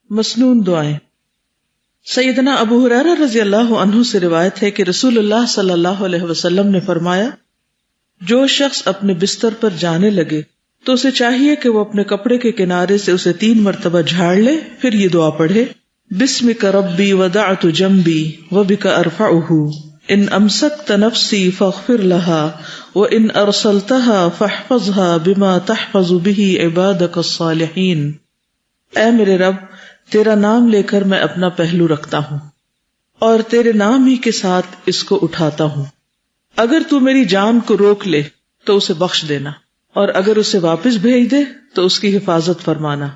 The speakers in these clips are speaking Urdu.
مسنون دعائیں۔ سیدنا ابو ہریرہ رضی اللہ عنہ سے روایت ہے کہ رسول اللہ صلی اللہ علیہ وسلم نے فرمایا، جو شخص اپنے بستر پر جانے لگے تو اسے چاہیے کہ وہ اپنے کپڑے کے کنارے سے اسے 3 مرتبہ جھاڑ لے، پھر یہ دعا پڑھے، بسمک ربی وضعت جنبی وبک ارفعہ، ان امسکت نفسی فاغفر لها وان ارسلتها فاحفظها بما تحفظ به عبادک الصالحین۔ اے میرے رب، تیرا نام لے کر میں اپنا پہلو رکھتا ہوں اور تیرے نام ہی کے ساتھ اس کو اٹھاتا ہوں۔ اگر تو میری جان کو روک لے تو اسے بخش دینا، اور اگر اسے واپس بھیج دے تو اس کی حفاظت فرمانا،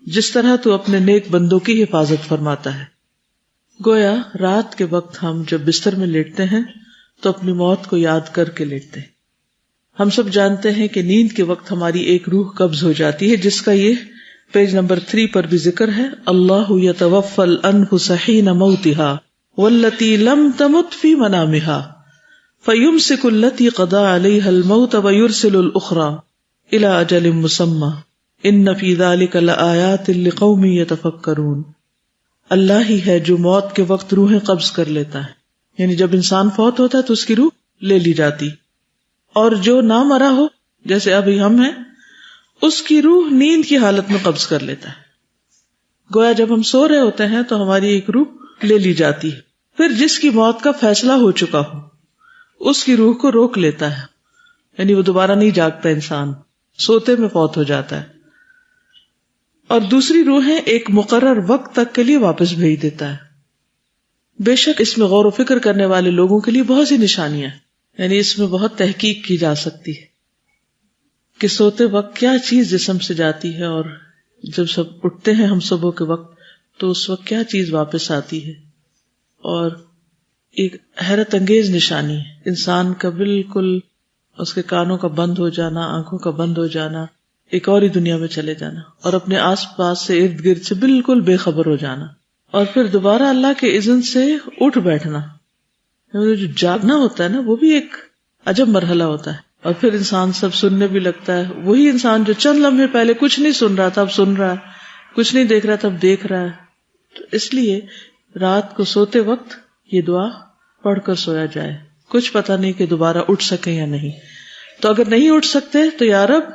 جس طرح تو اپنے نیک بندوں کی حفاظت فرماتا ہے۔ گویا رات کے وقت ہم جب بستر میں لیٹتے ہیں تو اپنی موت کو یاد کر کے لیٹتے ہیں۔ ہم سب جانتے ہیں کہ نیند کے وقت ہماری ایک روح قبض ہو جاتی ہے، جس کا یہ پیج نمبر 3 پر بھی ذکر ہے، اللہ یتوفی الانفس حین موتها والتی لم تمت فی منامها فیمسک التی قضی علیہا الموت ویرسل الاخری الی اجل مسمی ان فی ذلک لآیات لقوم یتفکرون۔ اللہ ہی ہے جو موت کے وقت روحیں قبض کر لیتا ہے، یعنی جب انسان فوت ہوتا ہے تو اس کی روح لے لی جاتی، اور جو نہ مرا ہو جیسے ابھی ہم ہیں، اس کی روح نیند کی حالت میں قبض کر لیتا ہے۔ گویا جب ہم سو رہے ہوتے ہیں تو ہماری ایک روح لے لی جاتی ہے، پھر جس کی موت کا فیصلہ ہو چکا ہو اس کی روح کو روک لیتا ہے، یعنی وہ دوبارہ نہیں جاگتا، انسان سوتے میں فوت ہو جاتا ہے، اور دوسری روحیں ایک مقرر وقت تک کے لیے واپس بھیج دیتا ہے۔ بے شک اس میں غور و فکر کرنے والے لوگوں کے لیے بہت سی نشانیاں ہیں، یعنی اس میں بہت تحقیق کی جا سکتی ہے کہ سوتے وقت کیا چیز جسم سے جاتی ہے، اور جب سب اٹھتے ہیں ہم صبح کے وقت تو اس وقت کیا چیز واپس آتی ہے۔ اور ایک حیرت انگیز نشانی ہے انسان کا بالکل اس کے کانوں کا بند ہو جانا، آنکھوں کا بند ہو جانا، ایک اور ہی دنیا میں چلے جانا، اور اپنے آس پاس سے ارد گرد سے بالکل بے خبر ہو جانا، اور پھر دوبارہ اللہ کے اذن سے اٹھ بیٹھنا۔ جو جاگنا ہوتا ہے نا، وہ بھی ایک عجب مرحلہ ہوتا ہے، اور پھر انسان سب سننے بھی لگتا ہے۔ وہی انسان جو چند لمحے پہلے کچھ نہیں سن رہا تھا اب سن رہا ہے، کچھ نہیں دیکھ رہا تھا اب دیکھ رہا ہے۔ تو اس لیے رات کو سوتے وقت یہ دعا پڑھ کر سویا جائے، کچھ پتہ نہیں کہ دوبارہ اٹھ سکے یا نہیں۔ تو اگر نہیں اٹھ سکتے تو یا رب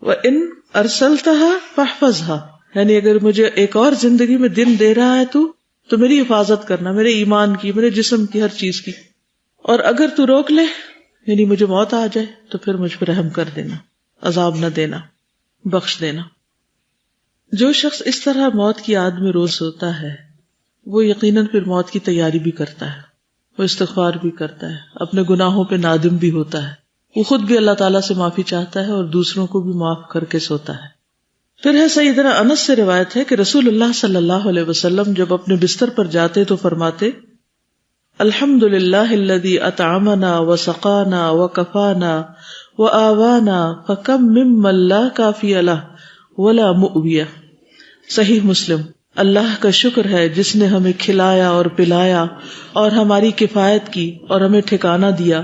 وَإِنْ أَرْسَلْتَهَا فَاحْفَظْهَا، یعنی اگر مجھے ایک اور زندگی میں دن دے رہا ہے تو میری حفاظت کرنا، میرے ایمان کی، میرے جسم کی، ہر چیز کی، اور اگر تو روک لے یعنی مجھے موت آ جائے تو پھر مجھ پر رحم کر دینا، عذاب نہ دینا، بخش دینا۔ جو شخص اس طرح موت کی یاد میں روز سوتا ہے وہ یقیناً پھر موت کی تیاری بھی کرتا ہے، وہ استغفار بھی کرتا ہے، اپنے گناہوں پہ نادم بھی ہوتا ہے، وہ خود بھی اللہ تعالیٰ سے معافی چاہتا ہے اور دوسروں کو بھی معاف کر کے سوتا ہے۔ پھر ہے سیدنا انس سے روایت ہے کہ رسول اللہ صلی اللہ علیہ وسلم جب اپنے بستر پر جاتے تو فرماتے، الحمدللہ الذی اطعمنا وسقانا وکفانا وآوانا فکم ممن لا کافی لہ ولا مؤوی۔ صحیح مسلم۔ اللہ کا شکر ہے جس نے ہمیں کھلایا اور پلایا اور ہماری کفایت کی اور ہمیں ٹھکانہ دیا۔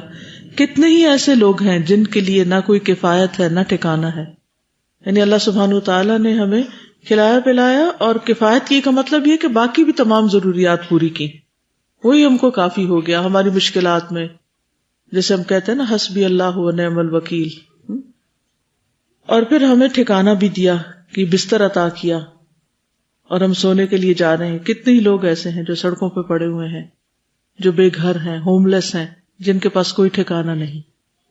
کتنے ہی ایسے لوگ ہیں جن کے لیے نہ کوئی کفایت ہے نہ ٹھکانہ ہے۔ یعنی اللہ سبحانہ وتعالیٰ نے ہمیں کھلایا پلایا اور کفایت کی کا مطلب یہ کہ باقی بھی تمام ضروریات پوری کی، وہی ہم کو کافی ہو گیا ہماری مشکلات میں، جیسے ہم کہتے ہیں نا حسبی اللہ و نعم الوکیل۔ اور پھر ہمیں ٹھکانہ بھی دیا کہ بستر عطا کیا، اور ہم سونے کے لیے جا رہے ہیں۔ کتنے ہی لوگ ایسے ہیں جو سڑکوں پہ پڑے ہوئے ہیں، جو بے گھر ہیں، ہوم لیس ہیں، جن کے پاس کوئی ٹھکانہ نہیں۔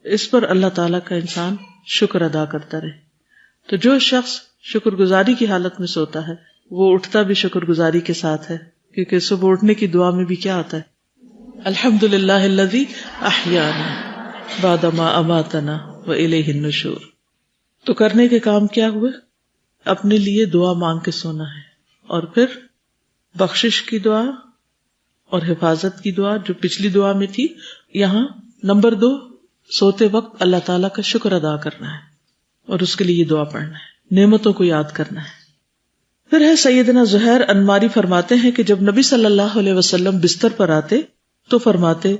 اس پر اللہ تعالیٰ کا انسان شکر ادا کرتا رہے۔ تو جو شخص شکر گزاری کی حالت میں سوتا ہے وہ اٹھتا بھی شکر گزاری کے ساتھ ہے، کیونکہ صبح اٹھنے کی دعا میں بھی کیا آتا ہے، الحمدللہ الذی احیانا بعد ما اماتنا والیہ النشور۔ تو کرنے کے کام کیا ہوئے؟ اپنے لیے دعا مانگ کے سونا ہے، اور پھر بخشش کی دعا اور حفاظت کی دعا جو پچھلی دعا میں تھی۔ یہاں نمبر 2، سوتے وقت اللہ تعالیٰ کا شکر ادا کرنا ہے اور اس کے لیے دعا پڑھنا ہے، نعمتوں کو یاد کرنا ہے۔ پھر ہے سیدنا زہیر انماری فرماتے ہیں کہ جب نبی صلی اللہ علیہ وسلم بستر پر آتے تو فرماتے،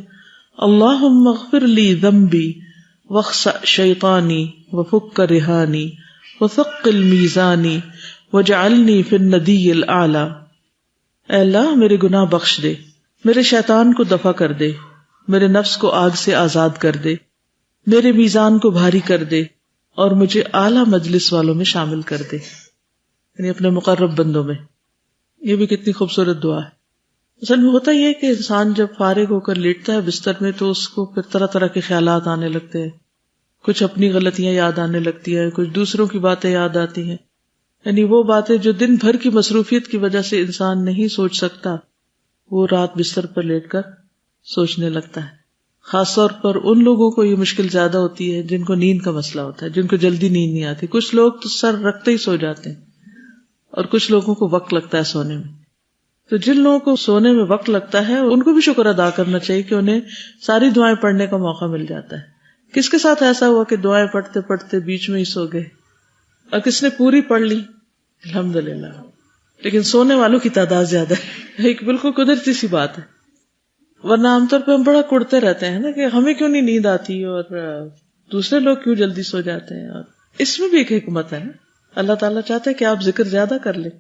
اللہم اغفر لی ذنبی واخسأ شیطانی وفک رہانی وثقل میزانی وجعلنی فی الندی الاعلی، اے اللہ میرے گناہ بخش دے، میرے شیطان کو دفع کر دے، میرے نفس کو آگ سے آزاد کر دے، میرے میزان کو بھاری کر دے، اور مجھے اعلیٰ مجلس والوں میں شامل کر دے، یعنی اپنے مقرب بندوں میں۔ یہ بھی کتنی خوبصورت دعا ہے۔ اصل میں ہوتا یہ ہے کہ انسان جب فارغ ہو کر لیٹتا ہے بستر میں تو اس کو پھر طرح طرح کے خیالات آنے لگتے ہیں، کچھ اپنی غلطیاں یاد آنے لگتی ہیں، کچھ دوسروں کی باتیں یاد آتی ہیں، یعنی وہ باتیں جو دن بھر کی مصروفیت کی وجہ سے انسان نہیں سوچ سکتا، وہ رات بستر پر لیٹ کر سوچنے لگتا ہے۔ خاص طور پر ان لوگوں کو یہ مشکل زیادہ ہوتی ہے جن کو نیند کا مسئلہ ہوتا ہے، جن کو جلدی نیند نہیں آتی۔ کچھ لوگ تو سر رکھتے ہی سو جاتے ہیں اور کچھ لوگوں کو وقت لگتا ہے سونے میں۔ تو جن لوگوں کو سونے میں وقت لگتا ہے ان کو بھی شکر ادا کرنا چاہیے کہ انہیں ساری دعائیں پڑھنے کا موقع مل جاتا ہے۔ کس کے ساتھ ایسا ہوا کہ دعائیں پڑھتے پڑھتے بیچ میں ہی سو گئے، اور کس نے پوری پڑھ لی؟ الحمدللہ۔ لیکن سونے والوں کی تعداد زیادہ ہے، ایک بالکل قدرتی سی بات ہے۔ ورنہ عام طور پہ ہم بڑا کڑتے رہتے ہیں نا کہ ہمیں کیوں نہیں نیند آتی اور دوسرے لوگ کیوں جلدی سو جاتے ہیں۔ اور اس میں بھی ایک حکمت ہے نا، اللہ تعالیٰ چاہتا ہے کہ آپ ذکر زیادہ کر لیں،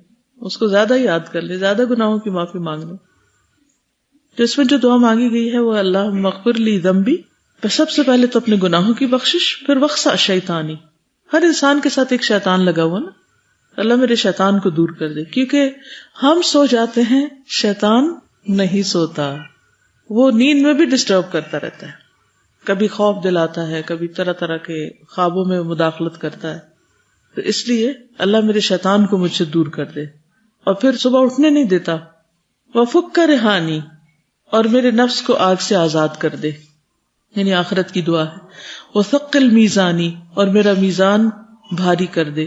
اس کو زیادہ یاد کر لیں، زیادہ گناہوں کی معافی مانگ لیں۔ تو اس میں جو دعا مانگی گئی ہے وہ اللہم اغفر لی ذنبی، سب سے پہلے تو اپنے گناہوں کی بخشش، پھر وقسع شیطانی۔ ہر انسان کے ساتھ ایک شیطان لگا ہوا نا، اللہ میرے شیطان کو دور کر دے، کیونکہ ہم سو جاتے ہیں، شیطان نہیں سوتا، وہ نیند میں بھی ڈسٹرب کرتا رہتا ہے، کبھی خوف دلاتا ہے، کبھی طرح طرح کے خوابوں میں مداخلت کرتا ہے۔ تو اس لیے اللہ میرے شیطان کو مجھ سے دور کر دے، اور پھر صبح اٹھنے نہیں دیتا۔ وفک رہانی، اور میرے نفس کو آگ سے آزاد کر دے، یعنی آخرت کی دعا ہے۔ وثقل میزانی، اور میرا میزان بھاری کر دے،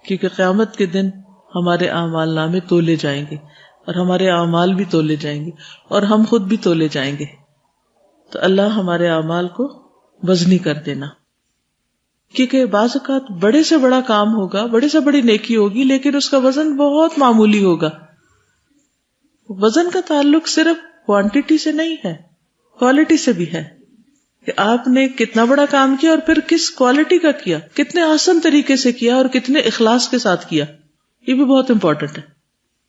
کیونکہ قیامت کے دن ہمارے اعمال نامے تولے جائیں گے، اور ہمارے اعمال بھی تولے جائیں گے، اور ہم خود بھی تولے جائیں گے۔ تو اللہ ہمارے اعمال کو وزنی کر دینا، کیونکہ بعض اوقات بڑے سے بڑا کام ہوگا، بڑے سے بڑی نیکی ہوگی، لیکن اس کا وزن بہت معمولی ہوگا۔ وزن کا تعلق صرف کوانٹٹی سے نہیں ہے، کوالٹی سے بھی ہے، کہ آپ نے کتنا بڑا کام کیا اور پھر کس کوالٹی کا کیا، کتنے آسان طریقے سے کیا اور کتنے اخلاص کے ساتھ کیا، یہ بھی بہت امپورٹنٹ ہے۔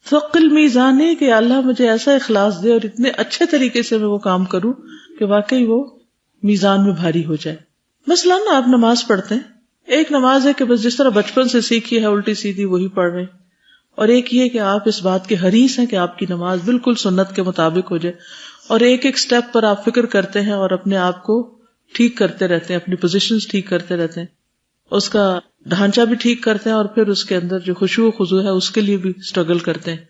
ثقل میزان ہے کہ اللہ مجھے ایسا اخلاص دے اور اتنے اچھے طریقے سے میں وہ کام کروں کہ واقعی وہ میزان میں بھاری ہو جائے۔ مثلاً آپ نماز پڑھتے ہیں، ایک نماز ہے کہ بس جس طرح بچپن سے سیکھی ہے الٹی سیدھی وہی پڑھ رہے ہیں، اور ایک یہ کہ آپ اس بات کے حریص ہیں کہ آپ کی نماز بالکل سنت کے مطابق ہو جائے، اور ایک ایک سٹیپ پر آپ فکر کرتے ہیں اور اپنے آپ کو ٹھیک کرتے رہتے ہیں، اپنی پوزیشنز ٹھیک کرتے رہتے ہیں، اس کا ڈھانچہ بھی ٹھیک کرتے ہیں، اور پھر اس کے اندر جو خشوع و خضوع ہے اس کے لیے بھی سٹرگل کرتے ہیں۔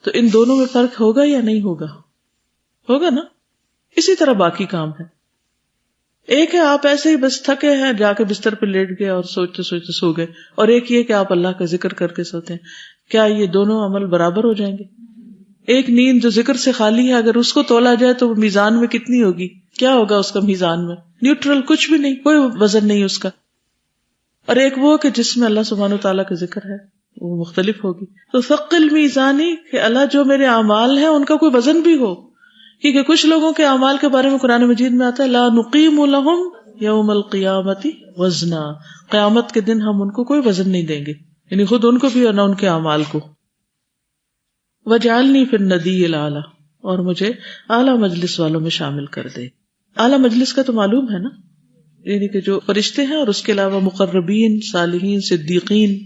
تو ان دونوں میں فرق ہوگا یا نہیں ہوگا؟ ہوگا نا۔ اسی طرح باقی کام ہے، ایک ہے آپ ایسے ہی بس تھکے ہیں جا کے بستر پہ لیٹ گئے اور سوچتے سوچتے سو گئے، اور ایک یہ کہ آپ اللہ کا ذکر کر کے سوتے ہیں۔ کیا یہ دونوں عمل برابر ہو جائیں گے؟ ایک نیند جو ذکر سے خالی ہے، اگر اس کو تولا جائے تو وہ میزان میں کتنی ہوگی؟ کیا ہوگا اس کا میزان میں؟ نیوٹرل، کچھ بھی نہیں، کوئی وزن نہیں اس کا۔ اور ایک وہ کہ جس میں اللہ سبحانہ و تعالیٰ کا ذکر ہے، وہ مختلف ہوگی۔ تو ثقل میزانی کہ اللہ جو میرے اعمال ہیں ان کا کوئی وزن بھی ہو، کیونکہ کچھ لوگوں کے اعمال کے بارے میں قرآن مجید میں آتا ہے لا نقیم لہم یوم القیامت وزنا، قیامت کے دن ہم ان کو کوئی وزن نہیں دیں گے، یعنی خود ان کو بھی اور نہ ان کے اعمال کو۔ وجعلنی فی الندی الاعلی، اور مجھے اعلیٰ مجلس والوں میں شامل کر دے۔ اعلیٰ مجلس کا تو معلوم ہے نا، یعنی کہ جو فرشتے ہیں اور اس کے علاوہ مقربین، صالحین، صدیقین۔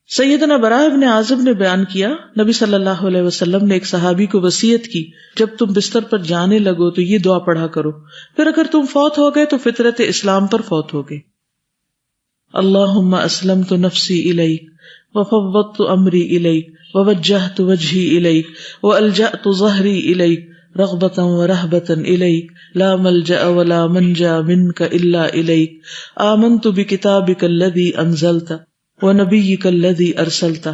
سیدنا براء بن عازب نے بیان کیا، نبی صلی اللہ علیہ وسلم نے ایک صحابی کو وصیت کی، جب تم بستر پر جانے لگو تو یہ دعا پڑھا کرو، پھر اگر تم فوت ہو گئے تو فطرت اسلام پر فوت ہو گئے۔ اللہم اسلمت نفسی الیک وفوضت امری الیک ووجہت وجہی الیک والجأت ظہری الیک رغبتا ورہبتا الیک لا ملجأ ولا منجا منک الا الیک آمنت بکتابک الذی انزلت وَنَبِيِّكَ الَّذِي أَرْسَلْتَ۔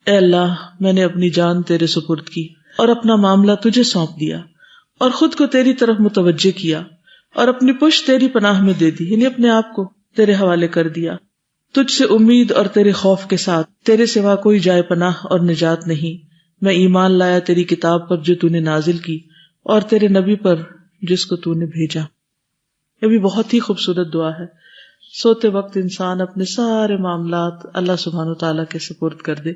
اے اللہ، میں نے اپنی جان تیرے سپرد کی اور اپنا معاملہ تجھے سونپ دیا، اور خود کو تیری طرف متوجہ کیا، اور اپنی پشت تیری پناہ میں دے دی، یعنی اپنے آپ کو تیرے حوالے کر دیا، تجھ سے امید اور تیرے خوف کے ساتھ، تیرے سوا کوئی جائے پناہ اور نجات نہیں۔ میں ایمان لایا تیری کتاب پر جو تو نے نازل کی، اور تیرے نبی پر جس کو تو نے بھیجا۔ یہ بھی بہت ہی خوبصورت دعا ہے۔ سوتے وقت انسان اپنے سارے معاملات اللہ سبحانہ و تعالیٰ کے سپرد کر دے،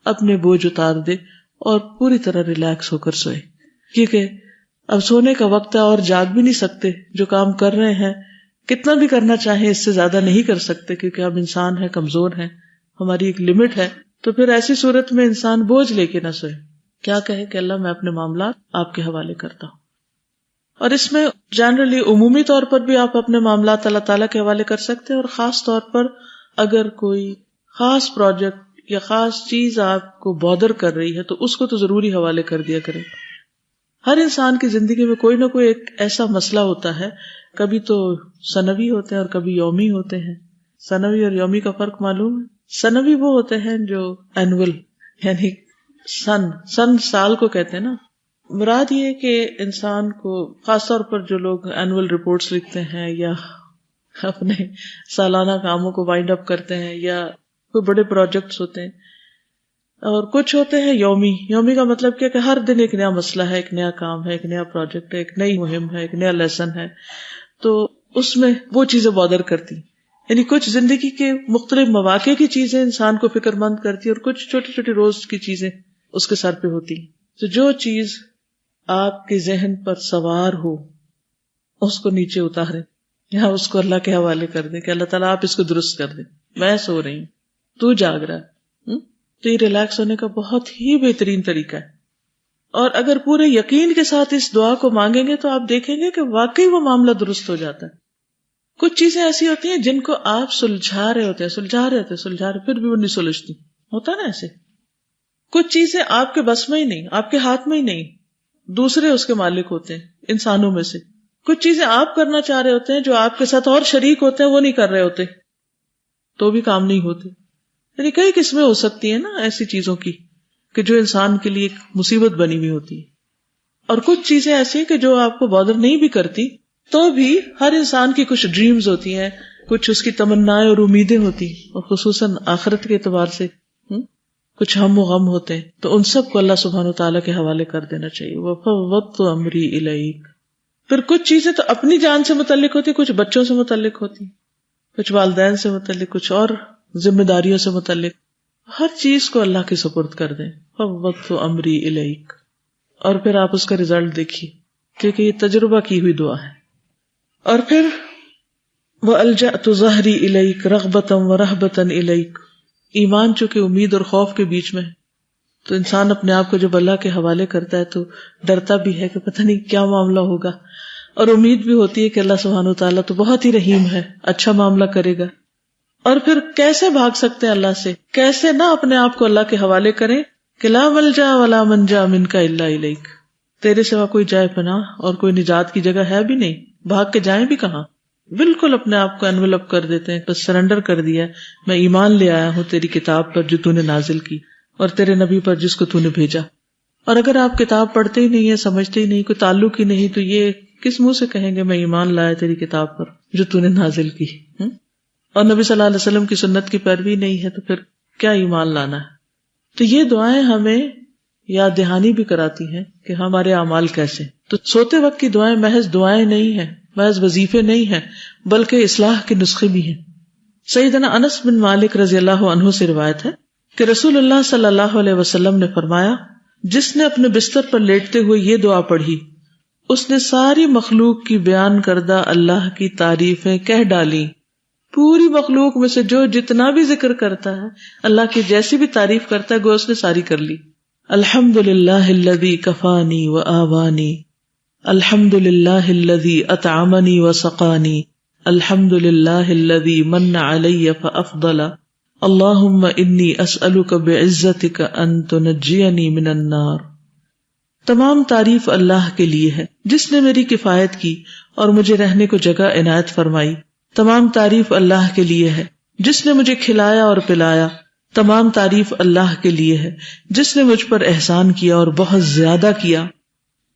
اپنے بوجھ اتار دے اور پوری طرح ریلیکس ہو کر سوئے، کیونکہ اب سونے کا وقت ہے اور جاگ بھی نہیں سکتے. جو کام کر رہے ہیں کتنا بھی کرنا چاہیں اس سے زیادہ نہیں کر سکتے، کیونکہ ہم انسان ہیں، کمزور ہیں، ہماری ایک لمٹ ہے. تو پھر ایسی صورت میں انسان بوجھ لے کے نہ سوئے، کیا کہے کہ اللہ میں اپنے معاملات آپ کے حوالے کرتا ہوں. اور اس میں جنرلی عمومی طور پر بھی آپ اپنے معاملات اللہ تعالیٰ کے حوالے کر سکتے ہیں، اور خاص طور پر اگر کوئی خاص پروجیکٹ یا خاص چیز آپ کو بودر کر رہی ہے تو اس کو تو ضروری حوالے کر دیا کریں. ہر انسان کی زندگی میں کوئی نہ کوئی ایک ایسا مسئلہ ہوتا ہے، کبھی تو سنوی ہوتے ہیں اور کبھی یومی ہوتے ہیں. سنوی اور یومی کا فرق معلوم ہے؟ سنوی وہ ہوتے ہیں جو اینول، یعنی سن سال کو کہتے ہیں نا. مراد یہ کہ انسان کو خاص طور پر جو لوگ اینول رپورٹس لکھتے ہیں یا اپنے سالانہ کاموں کو وائنڈ اپ کرتے ہیں یا کوئی بڑے پروجیکٹس ہوتے ہیں، اور کچھ ہوتے ہیں یومی. یومی کا مطلب کیا کہ ہر دن ایک نیا مسئلہ ہے، ایک نیا کام ہے، ایک نیا پروجیکٹ ہے، ایک نئی مہم ہے، ایک نیا لیسن ہے. تو اس میں وہ چیزیں بودر کرتی، یعنی کچھ زندگی کے مختلف مواقع کی چیزیں انسان کو فکر مند کرتی اور کچھ چھوٹی چھوٹی روز کی چیزیں اس کے سر پہ ہوتی. تو جو چیز آپ کے ذہن پر سوار ہو اس کو نیچے اتاریں یا اس کو اللہ کے حوالے کر دیں کہ اللہ تعالیٰ آپ اس کو درست کر دیں. میں سو رہی ہوں، تو جاگ رہا ہے. تو یہ ریلیکس ہونے کا بہت ہی بہترین طریقہ ہے. اور اگر پورے یقین کے ساتھ اس دعا کو مانگیں گے تو آپ دیکھیں گے کہ واقعی وہ معاملہ درست ہو جاتا ہے. کچھ چیزیں ایسی ہوتی ہیں جن کو آپ سلجھا رہے ہوتے ہیں پھر بھی وہ نہیں سلجھتی، ہوتا نا ایسے. کچھ چیزیں آپ کے بس میں ہی نہیں، آپ کے ہاتھ میں ہی نہیں، دوسرے اس کے مالک ہوتے ہیں انسانوں میں سے. کچھ چیزیں آپ کرنا چاہ رہے ہوتے ہیں جو آپ کے ساتھ اور شریک ہوتے ہیں وہ نہیں کر رہے ہوتے، تو بھی کام نہیں ہوتے. یعنی کئی قسمیں ہو سکتی ہیں نا ایسی چیزوں کی کہ جو انسان کے لیے ایک مصیبت بنی ہوئی ہوتی ہے. اور کچھ چیزیں ایسی ہیں کہ جو آپ کو بادر نہیں بھی کرتی تو بھی ہر انسان کی کچھ ڈریمز ہوتی ہیں، کچھ اس کی تمنائیں اور امیدیں ہوتی ہیں، اور خصوصاً آخرت کے اعتبار سے کچھ ہم و غم ہوتے ہیں. تو ان سب کو اللہ سبحانہ وتعالیٰ کے حوالے کر دینا چاہیے. وَفَوَّضْتُ أَمْرِي إِلَيْكَ. پھر کچھ چیزیں تو اپنی جان سے متعلق ہوتی، کچھ بچوں سے متعلق ہوتی، کچھ والدین سے متعلق، کچھ اور ذمہ داریوں سے متعلق. ہر چیز کو اللہ کے سپرد کر دیں. فَوَّضْتُ أَمْرِي إِلَيْكَ. اور پھر آپ اس کا رزلٹ دیکھیے، کیونکہ یہ تجربہ کی ہوئی دعا ہے. اور پھر وَأَلْجَأْتُ ظَهْرِي إِلَيْكَ رَغْبَةً وَرَهْبَةً إِلَيْكَ. ایمان چونکہ امید اور خوف کے بیچ میں، تو انسان اپنے آپ کو جب اللہ کے حوالے کرتا ہے تو ڈرتا بھی ہے کہ پتہ نہیں کیا معاملہ ہوگا، اور امید بھی ہوتی ہے کہ اللہ سبحانہ وتعالیٰ تو بہت ہی رحیم ہے، اچھا معاملہ کرے گا. اور پھر کیسے بھاگ سکتے ہیں اللہ سے، کیسے نہ اپنے آپ کو اللہ کے حوالے کریں کہ لا ملجا ولا منجا منک الا الیک. تیرے سوا کوئی جائے پناہ اور کوئی نجات کی جگہ ہے بھی نہیں، بھاگ کے جائیں بھی کہاں. بالکل اپنے آپ کو انویلپ کر دیتے ہیں، بس سرنڈر کر دیا، میں ایمان لے آیا ہوں تیری کتاب پر جو تو نے نازل کی اور تیرے نبی پر جس کو تو نے بھیجا. اور اگر آپ کتاب پڑھتے ہی نہیں ہیں، سمجھتے ہی نہیں، کوئی تعلق ہی نہیں، تو یہ کس منہ سے کہیں گے میں ایمان لایا تیری کتاب پر جو تو نے نازل کی، اور نبی صلی اللہ علیہ وسلم کی سنت کی پیروی نہیں ہے تو پھر کیا ایمان لانا ہے. تو یہ دعائیں ہمیں یاد دہانی بھی کراتی ہیں کہ ہمارے اعمال کیسے. تو سوتے وقت کی دعائیں محض دعائیں نہیں ہیں، محض وظیفے نہیں ہیں، بلکہ اصلاح کے نسخے بھی ہیں. سیدنا انس بن مالک رضی اللہ عنہ سے روایت ہے کہ رسول اللہ صلی اللہ علیہ وسلم نے فرمایا، جس نے اپنے بستر پر لیٹتے ہوئے یہ دعا پڑھی اس نے ساری مخلوق کی بیان کردہ اللہ کی تعریفیں کہہ ڈالی. پوری مخلوق میں سے جو جتنا بھی ذکر کرتا ہے، اللہ کی جیسی بھی تعریف کرتا ہے، گو اس نے ساری کر لی. الحمدللہ الذی کفانی و آوانی، الحمدللہ الذی اطعمنی و سقانی، الحمدللہ الذی من علی فافضل، اللہم انی اسألک بعزتک ان تنجینی من النار. تمام تعریف اللہ کے لیے ہے جس نے میری کفایت کی اور مجھے رہنے کو جگہ عنایت فرمائی. تمام تعریف اللہ کے لیے ہے جس نے مجھے کھلایا اور پلایا. تمام تعریف اللہ کے لیے ہے جس نے مجھ پر احسان کیا اور بہت زیادہ کیا.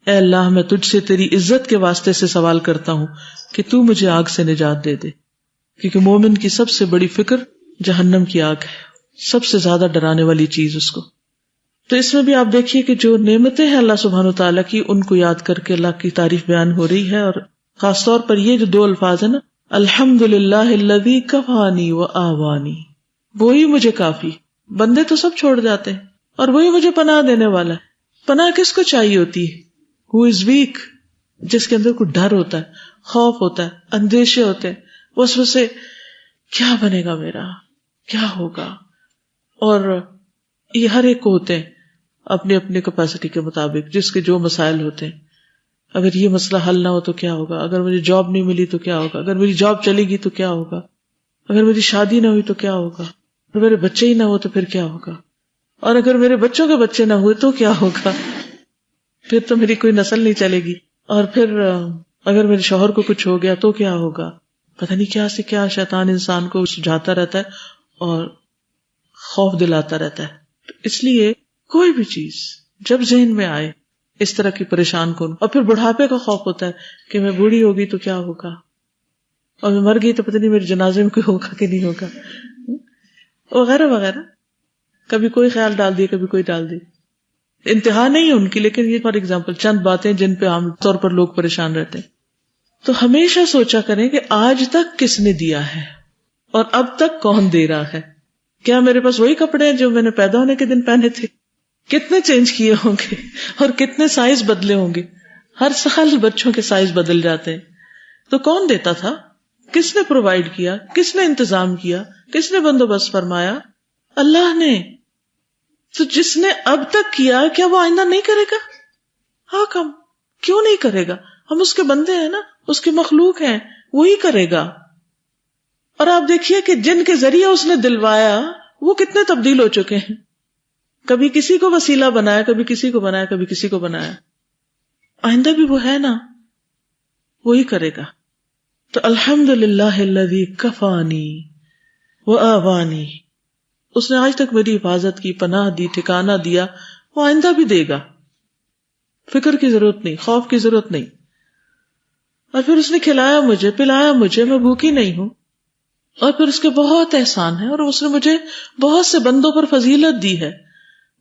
اے اللہ، میں تجھ سے تیری عزت کے واسطے سے سوال کرتا ہوں کہ تو مجھے آگ سے نجات دے دے، کیونکہ مومن کی سب سے بڑی فکر جہنم کی آگ ہے، سب سے زیادہ ڈرانے والی چیز اس کو. تو اس میں بھی آپ دیکھیے کہ جو نعمتیں ہیں اللہ سبحانہ و تعالیٰ کی، ان کو یاد کر کے اللہ کی تعریف بیان ہو رہی ہے. اور خاص طور پر یہ جو دو الفاظ ہیں نا، الحمدللہ الذی کفانی و آوانی، وہی مجھے کافی. بندے تو سب چھوڑ جاتے ہیں اور وہی مجھے پناہ دینے والا ہے. پناہ کس کو چاہیے ہوتی ہے؟ ہو از ویک، جس کے اندر کوئی ڈر ہوتا ہے، خوف ہوتا ہے، اندیشے ہوتے ہیں، وسوسے، کیا بنے گا میرا، کیا ہوگا. اور یہ ہر ایک کو ہوتے ہیں اپنی اپنی کیپیسٹی کے مطابق، جس کے جو مسائل ہوتے ہیں. اگر یہ مسئلہ حل نہ ہو تو کیا ہوگا، اگر مجھے جاب نہیں ملی تو کیا ہوگا، اگر میری جاب چلے گی تو کیا ہوگا، اگر میری شادی نہ ہوئی تو کیا ہوگا، اگر میرے بچے ہی نہ ہو تو پھر کیا ہوگا، اور اگر میرے بچوں کے بچے نہ ہوئے تو کیا ہوگا، پھر تو میری کوئی نسل نہیں چلے گی. اور پھر اگر میرے شوہر کو کچھ ہو گیا تو کیا ہوگا. پتہ نہیں کیا سے کیا شیطان انسان کو سجھاتا رہتا ہے اور خوف دلاتا رہتا ہے. اس لیے کوئی بھی چیز جب ذہن میں آئے اس طرح کی پریشان کن، اور پھر بڑھاپے کا خوف ہوتا ہے کہ میں بوڑھی ہوگی تو کیا ہوگا، اور میں مر گئی تو پتہ نہیں میرے جنازے میں کوئی ہوگا کہ نہیں ہوگا، وغیرہ وغیرہ. کبھی کوئی خیال ڈال دیے، کبھی کوئی ڈال دیے. انتہا نہیں ہے ان کی، لیکن یہ فار ایگزامپل چند باتیں جن پہ عام طور پر لوگ پریشان رہتے ہیں. تو ہمیشہ سوچا کریں کہ آج تک کس نے دیا ہے اور اب تک کون دے رہا ہے. کیا میرے پاس وہی کپڑے ہیں جو میں نے پیدا ہونے کے دن پہنے تھے؟ کتنے چینج کیے ہوں گے اور کتنے سائز بدلے ہوں گے. ہر سال بچوں کے سائز بدل جاتے ہیں. تو کون دیتا تھا؟ کس نے پرووائڈ کیا؟ کس نے انتظام کیا؟ کس نے بندوبست فرمایا؟ اللہ نے. تو جس نے اب تک کیا، کیا وہ آئندہ نہیں کرے گا؟ ہاں کم کیوں نہیں کرے گا؟ ہم اس کے بندے ہیں نا، اس کے مخلوق ہیں، وہی کرے گا. اور آپ دیکھیے کہ جن کے ذریعے اس نے دلوایا وہ کتنے تبدیل ہو چکے ہیں. کبھی کسی کو وسیلہ بنایا، کبھی کسی کو بنایا، کبھی کسی کو بنایا. آئندہ بھی وہ ہے نا، وہی کرے گا. تو الحمدللہ الذی کفانی وآوانی، اس نے آج تک میری حفاظت کی، پناہ دی، ٹھکانہ دیا، وہ آئندہ بھی دے گا. فکر کی ضرورت نہیں، خوف کی ضرورت نہیں. اور پھر اس نے کھلایا مجھے، پلایا مجھے، میں بھوکی نہیں ہوں. اور پھر اس کے بہت احسان ہے، اور اس نے مجھے بہت سے بندوں پر فضیلت دی ہے.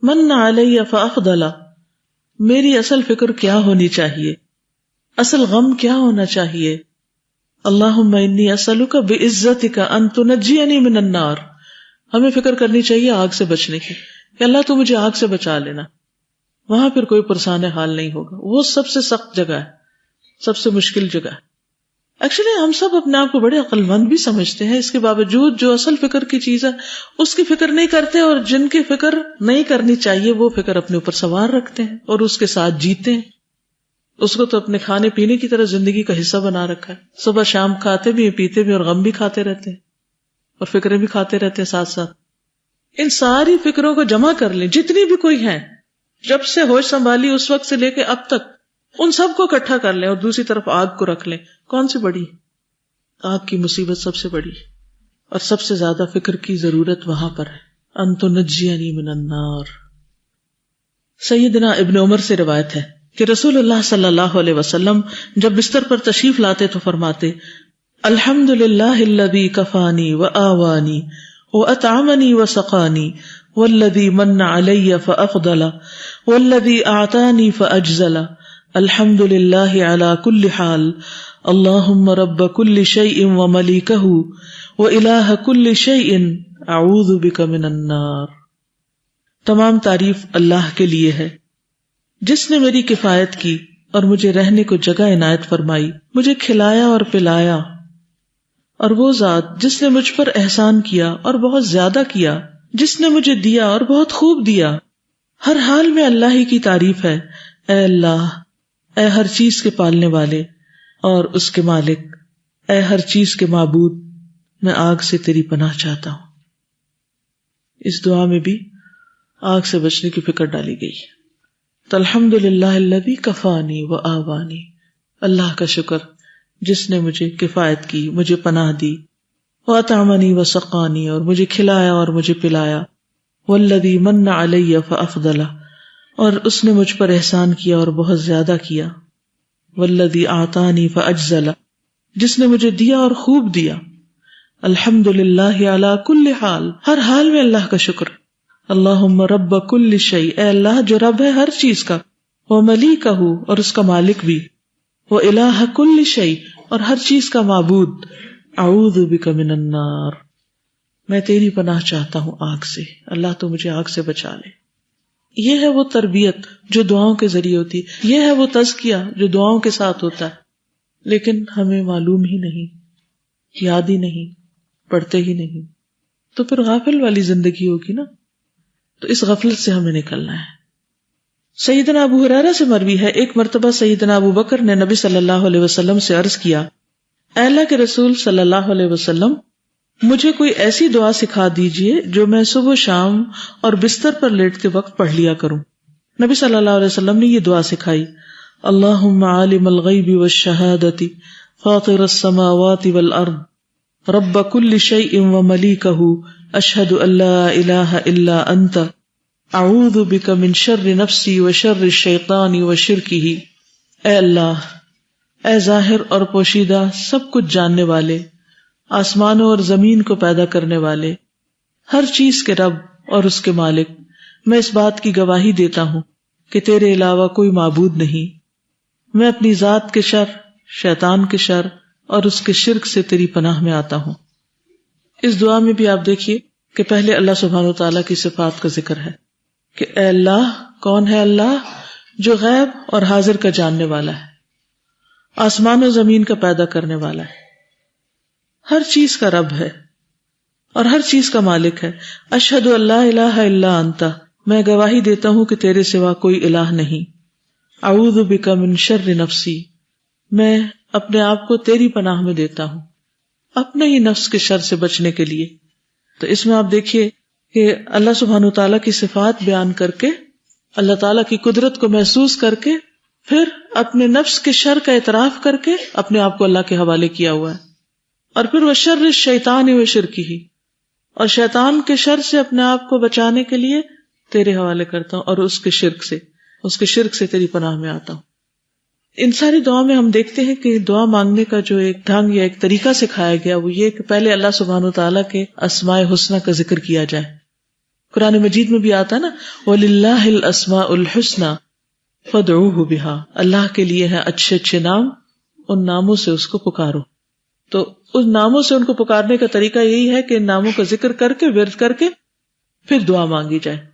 من علی فافضل. میری اصل فکر کیا ہونی چاہیے، اصل غم کیا ہونا چاہیے؟ اللہم انی اسألک بعزتک ان تنجینی من النار. ہمیں فکر کرنی چاہیے آگ سے بچنے کی، کہ اللہ تو مجھے آگ سے بچا لینا. وہاں پھر کوئی پرسان حال نہیں ہوگا. وہ سب سے سخت جگہ ہے، سب سے مشکل جگہ ہے. ایکچولی ہم سب اپنے آپ کو بڑے عقل مند بھی سمجھتے ہیں، اس کے باوجود جو اصل فکر کی چیز ہے اس کی فکر نہیں کرتے، اور جن کی فکر نہیں کرنی چاہیے وہ فکر اپنے اوپر سوار رکھتے ہیں اور اس کے ساتھ جیتے ہیں. اس کو تو اپنے کھانے پینے کی طرح زندگی کا حصہ بنا رکھا ہے. صبح شام کھاتے بھی ہیں، پیتے بھی، اور غم بھی کھاتے رہتے ہیں، اور فکریں بھی کھاتے رہتے ہیں ساتھ ساتھ. ان ساری فکروں کو جمع کر لیں، جتنی بھی کوئی ہیں، جب سے ہوش سنبھالی اس وقت سے لے کے اب تک، ان سب کو اکٹھا کر لیں اور دوسری طرف آگ کو رکھ لیں. کون سی بڑی؟ آگ کی مصیبت سب سے بڑی، اور سب سے زیادہ فکر کی ضرورت وہاں پر ہے. ان تنجینی من النار. سیدنا ابن عمر سے روایت ہے کہ رسول اللہ صلی اللہ علیہ وسلم جب بستر پر تشریف لاتے تو فرماتے: الحمدللہ الذی کفانی وآوانی واطعمنی وسقانی والذی من علی فافضل والذی اعطانی فاجزل الحمدللہ علی کل حال اللہم رب کل شیء وملیکہ والہ کل شیء اعوذ بک من النار. تمام تعریف اللہ کے لیے ہے جس نے میری کفایت کی اور مجھے رہنے کو جگہ عنایت فرمائی، مجھے کھلایا اور پلایا. اور وہ ذات جس نے مجھ پر احسان کیا اور بہت زیادہ کیا، جس نے مجھے دیا اور بہت خوب دیا. ہر حال میں اللہ ہی کی تعریف ہے. اے اللہ، اے ہر چیز کے پالنے والے اور اس کے مالک، اے ہر چیز کے معبود، میں آگ سے تیری پناہ چاہتا ہوں. اس دعا میں بھی آگ سے بچنے کی فکر ڈالی گئی. تو الحمدللہ الذی کفانی وآوانی، اللہ کا شکر جس نے مجھے کفایت کی، مجھے پناہ دی. واطعمنی وسقانی، اور مجھے کھلایا اور مجھے پلایا. والذی من علی فافضل، اور اس نے مجھ پر احسان کیا اور بہت زیادہ کیا. والذی اعطانی فاجزل، جس نے مجھے دیا اور خوب دیا. الحمدللہ علی کل حال، ہر حال میں اللہ کا شکر. اللہم رب کل شیء، اے اللہ جو رب ہے ہر چیز کا. وملیکہ، اور اس کا مالک بھی. والہ کل شیء، اور ہر چیز کا معبود. اعوذ بک من النار، میں تیری پناہ چاہتا ہوں آگ سے، اللہ تو مجھے آگ سے بچا لے۔ یہ ہے وہ تربیت جو دعاؤں کے ذریعے ہوتی ہے، یہ ہے وہ تزکیہ جو دعاؤں کے ساتھ ہوتا ہے، لیکن ہمیں معلوم ہی نہیں، یاد ہی نہیں، پڑھتے ہی نہیں، تو پھر غافل والی زندگی ہوگی نا۔ تو اس غفلت سے ہمیں نکلنا ہے۔ سیدنا ابو ہریرہ سے مروی ہے، ایک مرتبہ سیدنا ابو بکر نے نبی صلی اللہ علیہ وسلم سے عرض کیا، اے اللہ کے رسول صلی اللہ علیہ وسلم، مجھے کوئی ایسی دعا سکھا دیجئے جو میں صبح شام اور بستر پر لیٹتے وقت پڑھ لیا کروں۔ نبی صلی اللہ علیہ وسلم نے یہ دعا سکھائی، اللہم عالم الغیب والشہادۃ فاطر السماوات والارض رب کل شیء وملیکہ اشہد ان لا الہ الا انت اعوذ بک من شر نفسی وشر الشیطان وشرکہ۔ اے اللہ، اے ظاہر اور پوشیدہ سب کچھ جاننے والے، آسمانوں اور زمین کو پیدا کرنے والے، ہر چیز کے رب اور اس کے مالک، میں اس بات کی گواہی دیتا ہوں کہ تیرے علاوہ کوئی معبود نہیں، میں اپنی ذات کے شر، شیطان کے شر اور اس کے شرک سے تیری پناہ میں آتا ہوں۔ اس دعا میں بھی آپ دیکھیے کہ پہلے اللہ سبحانہ وتعالیٰ کی صفات کا ذکر ہے کہ اے اللہ، کون ہے اللہ؟ جو غیب اور حاضر کا جاننے والا ہے، آسمان و زمین کا پیدا کرنے والا ہے، ہر چیز کا رب ہے اور ہر چیز کا مالک ہے۔ اشہد ان لا الہ الا انت، میں گواہی دیتا ہوں کہ تیرے سوا کوئی الہ نہیں۔ اعوذ بک من شر نفسی، میں اپنے آپ کو تیری پناہ میں دیتا ہوں، اپنے ہی نفس کے شر سے بچنے کے لیے۔ تو اس میں آپ دیکھیے کہ اللہ سبحانہ تعالیٰ کی صفات بیان کر کے، اللہ تعالیٰ کی قدرت کو محسوس کر کے، پھر اپنے نفس کے شر کا اعتراف کر کے اپنے آپ کو اللہ کے حوالے کیا ہوا ہے، اور پھر وشر الشیطان وشرکہ، اور شیطان کے شر سے اپنے آپ کو بچانے کے لیے تیرے حوالے کرتا ہوں، اور اس کے شرک سے تیری پناہ میں آتا ہوں۔ ان ساری دعا میں ہم دیکھتے ہیں کہ دعا مانگنے کا جو ایک ڈھنگ یا ایک طریقہ سکھایا گیا وہ یہ کہ پہلے اللہ سبحانہ وتعالیٰ کے اسماء حسنی کا ذکر کیا جائے۔ قرآن مجید میں بھی آتا ہے نا، وَلِلَّهِ الْأَسْمَاءُ الْحُسْنَى فَادْعُوهُ بِهَا، اللہ کے لیے ہیں اچھے اچھے نام، ان ناموں سے اس کو پکارو۔ تو ان ناموں سے ان کو پکارنے کا طریقہ یہی ہے کہ ان ناموں کا ذکر کر کے، ورد کر کے پھر دعا مانگی جائے۔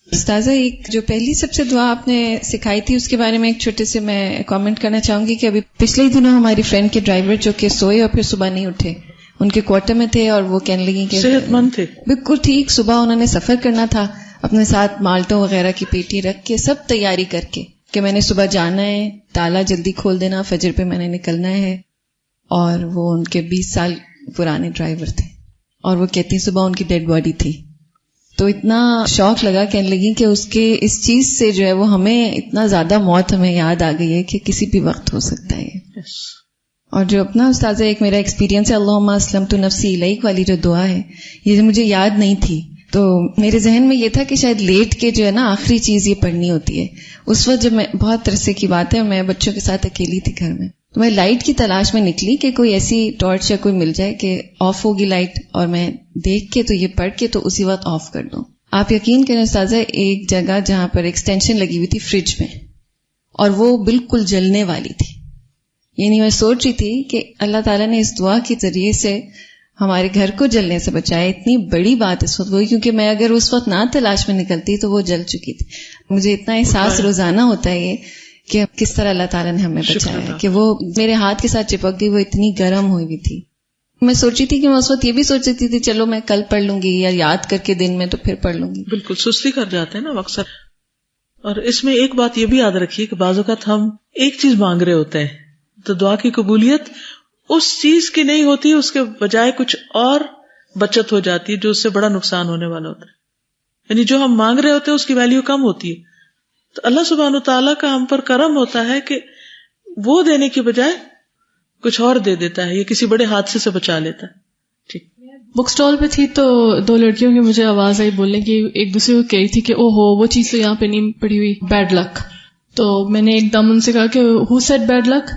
استاذہ، ایک جو پہلی سب سے دعا آپ نے سکھائی تھی اس کے بارے میں ایک چھوٹے سے میں کامنٹ کرنا چاہوں گی کہ ابھی پچھلے دنوں ہماری فرینڈ کے ڈرائیور جو کہ سوئے اور پھر صبح نہیں اٹھے، ان کے کوارٹر میں تھے اور وہ کہنے لگی کہ صحت مند تھے، بالکل ٹھیک، صبح انہوں نے سفر کرنا تھا، اپنے ساتھ مالٹوں وغیرہ کی پیٹی رکھ کے سب تیاری کر کے کہ میں نے صبح جانا ہے، تالا جلدی کھول دینا، فجر پہ میں نے نکلنا ہے، اور وہ ان کے 20 سال پرانے ڈرائیور تھے، اور وہ کہتی صبح ان کی ڈیڈ باڈی تھی۔ تو اتنا شوق لگا، کہنے لگی کہ اس کے اس چیز سے جو ہے وہ ہمیں اتنا زیادہ موت ہمیں یاد آ گئی ہے کہ کسی بھی وقت ہو سکتا ہے۔ اور جو اپنا استاذہ ایک میرا ایکسپیرینس ہے، اللہم اسلمت نفسی الیک والی جو دعا ہے، یہ مجھے یاد نہیں تھی، تو میرے ذہن میں یہ تھا کہ شاید لیٹ کے جو ہے نا آخری چیز یہ پڑھنی ہوتی ہے۔ اس وقت جب میں بہت عرصے کی بات ہے، میں بچوں کے ساتھ اکیلی تھی گھر میں، تو میں لائٹ کی تلاش میں نکلی کہ کوئی ایسی ٹارچ یا کوئی مل جائے کہ آف ہوگی لائٹ اور میں دیکھ کے تو یہ پڑھ کے تو اسی وقت آف کر دوں۔ آپ یقین کریں استاذہ، ایک جگہ جہاں پر ایکسٹینشن لگی ہوئی تھی فریج میں، اور وہ بالکل جلنے والی تھی، یعنی میں سوچ رہی تھی کہ اللہ تعالیٰ نے اس دعا کے ذریعے سے ہمارے گھر کو جلنے سے بچایا، اتنی بڑی بات اس وقت وہی، کیونکہ میں اگر اس وقت نہ تلاش میں نکلتی تو وہ جل چکی تھی۔ مجھے اتنا احساس روزانہ ہوتا ہے یہ کہ کس طرح اللہ تعالیٰ نے ہمیں بچایا، کہ وہ میرے ہاتھ کے ساتھ چپک گئی، وہ اتنی گرم ہوئی ہوئی تھی۔ میں سوچی تھی کہ میں اس وقت یہ بھی سوچ سکتی تھی چلو میں کل پڑھ لوں گی یا یاد کر کے دن میں تو پھر پڑھ لوں گی، بالکل سستی کر جاتے ہیں نا اکثر۔ اور اس میں ایک بات یہ بھی یاد رکھیے کہ بعض اوقات ہم ایک چیز مانگ رہے ہوتے ہیں تو دعا کی قبولیت اس چیز کی نہیں ہوتی، اس کے بجائے کچھ اور بچت ہو جاتی ہے جو اس سے بڑا نقصان ہونے والا ہوتا ہے، یعنی جو ہم مانگ رہے ہوتے ہیں اس کی ویلیو کم ہوتی ہے۔ تو اللہ سبحانہ تعالیٰ کا ہم پر کرم ہوتا ہے کہ وہ دینے کی بجائے کچھ اور دے دیتا ہے، یہ کسی بڑے حادثے سے بچا لیتا ہے۔ ٹھیک، بک سٹال پہ تھی تو دو لڑکیوں کی مجھے آواز آئی بولنے کی، ایک دوسرے کو کہہ رہی تھی کہ او ہو وہ چیز تو یہاں پہ نہیں پڑی ہوئی، بیڈ لک۔ تو میں نے ایک دم ان سے کہا کہ who said bad luck?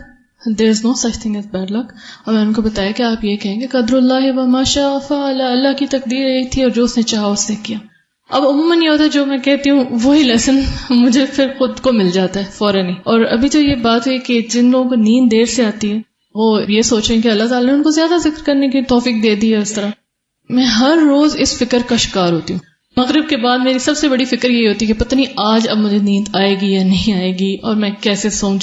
There is no such thing as bad luck. اور میں ان کو بتایا کہ آپ یہ کہیں گے قدر اللہ و ما شاء فعل، اللہ کی تقدیر یہی تھی اور جو اس نے چاہا اس نے کیا۔ اب عموماً یہ ہوتا ہے جو میں کہتی ہوں وہی لیسن مجھے پھر خود کو مل جاتا ہے فوراً ہی۔ اور ابھی جو یہ بات ہوئی کہ جن لوگوں کو نیند دیر سے آتی ہے وہ یہ سوچیں کہ اللہ تعالیٰ نے ان کو زیادہ ذکر کرنے کی توفیق دے دی ہے. اس طرح میں ہر روز اس فکر کا شکار ہوتی ہوں. مغرب کے بعد میری سب سے بڑی فکر یہ ہوتی ہے کہ پتہ نہیں آج اب مجھے نیند آئے گی یا نہیں آئے گی, اور میں کیسے سوؤں.